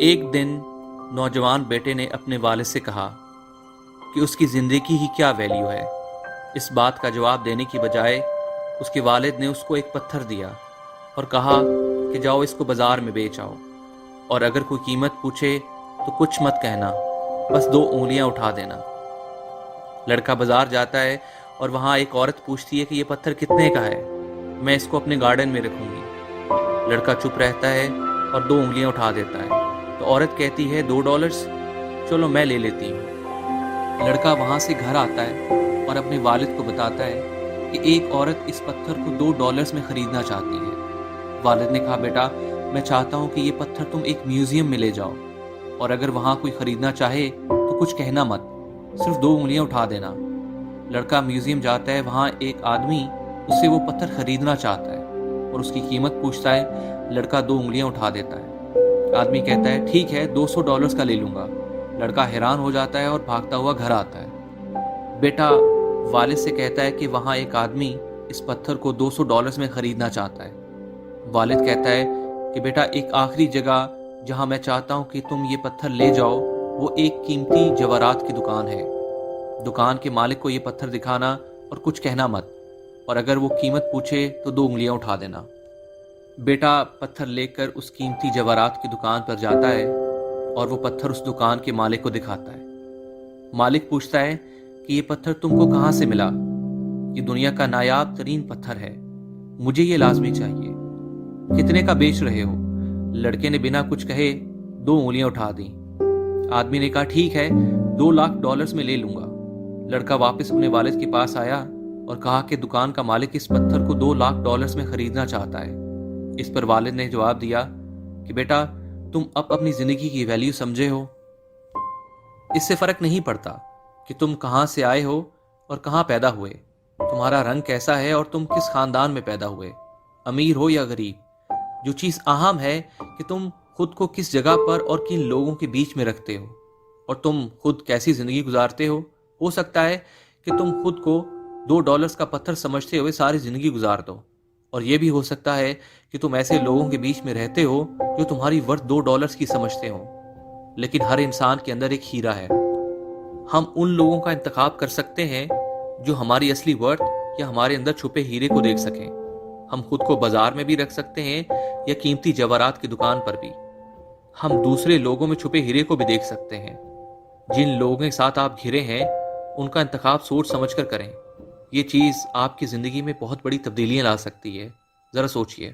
ایک دن نوجوان بیٹے نے اپنے والد سے کہا کہ اس کی زندگی کی کیا ویلیو ہے۔ اس بات کا جواب دینے کی بجائے اس کے والد نے اس کو ایک پتھر دیا اور کہا کہ جاؤ اس کو بازار میں بیچ آؤ، اور اگر کوئی قیمت پوچھے تو کچھ مت کہنا، بس 2 انگلیاں اٹھا دینا۔ لڑکا بازار جاتا ہے اور وہاں ایک عورت پوچھتی ہے کہ یہ پتھر کتنے کا ہے، میں اس کو اپنے گارڈن میں رکھوں گی۔ لڑکا چپ رہتا ہے اور 2 انگلیاں اٹھا دیتا ہے تو عورت کہتی ہے $2، چلو میں لے لیتی ہوں۔ لڑکا وہاں سے گھر آتا ہے اور اپنے والد کو بتاتا ہے کہ ایک عورت اس پتھر کو $2 میں خریدنا چاہتی ہے۔ والد نے کہا بیٹا میں چاہتا ہوں کہ یہ پتھر تم ایک میوزیم میں لے جاؤ، اور اگر وہاں کوئی خریدنا چاہے تو کچھ کہنا مت، صرف 2 انگلیاں اٹھا دینا۔ لڑکا میوزیم جاتا ہے، وہاں ایک آدمی اس سے وہ پتھر خریدنا چاہتا ہے اور اس کی قیمت پوچھتا ہے۔ لڑکا 2 انگلیاں اٹھا دیتا ہے۔ آدمی کہتا ہے ٹھیک ہے $200 کا لے لوں گا۔ لڑکا حیران ہو جاتا ہے اور بھاگتا ہوا گھر آتا ہے۔ بیٹا والد سے کہتا ہے کہ وہاں ایک آدمی اس پتھر کو $200 میں خریدنا چاہتا ہے۔ والد کہتا ہے کہ بیٹا ایک آخری جگہ جہاں میں چاہتا ہوں کہ تم یہ پتھر لے جاؤ وہ ایک قیمتی جواہرات کی دکان ہے۔ دکان کے مالک کو یہ پتھر دکھانا اور کچھ کہنا مت، اور اگر وہ قیمت پوچھے تو 2 انگلیاں اٹھا دینا۔ بیٹا پتھر لے کر اس قیمتی جواہرات کی دکان پر جاتا ہے اور وہ پتھر اس دکان کے مالک کو دکھاتا ہے۔ مالک پوچھتا ہے کہ یہ پتھر تم کو کہاں سے ملا؟ یہ دنیا کا نایاب ترین پتھر ہے، مجھے یہ لازمی چاہیے، کتنے کا بیچ رہے ہو؟ لڑکے نے بنا کچھ کہے 2 انگلیاں اٹھا دیں۔ آدمی نے کہا ٹھیک ہے $2 میں لے لوں گا۔ لڑکا واپس اپنے والد کے پاس آیا اور کہا کہ دکان کا مالک اس پتھر کو $2 میں خریدنا چاہتا ہے۔ اس پر والد نے جواب دیا کہ بیٹا تم اب اپنی زندگی کی ویلیو سمجھے ہو؟ اس سے فرق نہیں پڑتا کہ تم کہاں سے آئے ہو اور کہاں پیدا ہوئے، تمہارا رنگ کیسا ہے اور تم کس خاندان میں پیدا ہوئے، امیر ہو یا غریب۔ جو چیز اہم ہے کہ تم خود کو کس جگہ پر اور کن لوگوں کے بیچ میں رکھتے ہو، اور تم خود کیسی زندگی گزارتے ہو۔ ہو سکتا ہے کہ تم خود کو $2 کا پتھر سمجھتے ہوئے ساری زندگی گزار دو، اور یہ بھی ہو سکتا ہے کہ تم ایسے لوگوں کے بیچ میں رہتے ہو جو تمہاری ورث $2 کی سمجھتے ہو۔ لیکن ہر انسان کے اندر ایک ہیرا ہے۔ ہم ان لوگوں کا انتخاب کر سکتے ہیں جو ہماری اصلی ورث یا ہمارے اندر چھپے ہیرے کو دیکھ سکیں۔ ہم خود کو بازار میں بھی رکھ سکتے ہیں یا قیمتی جواہرات کی دکان پر بھی۔ ہم دوسرے لوگوں میں چھپے ہیرے کو بھی دیکھ سکتے ہیں۔ جن لوگوں کے ساتھ آپ گھرے ہیں ان کا انتخاب سوچ سمجھ کر کریں۔ یہ چیز آپ کی زندگی میں بہت بڑی تبدیلیاں لا سکتی ہے، ذرا سوچئے۔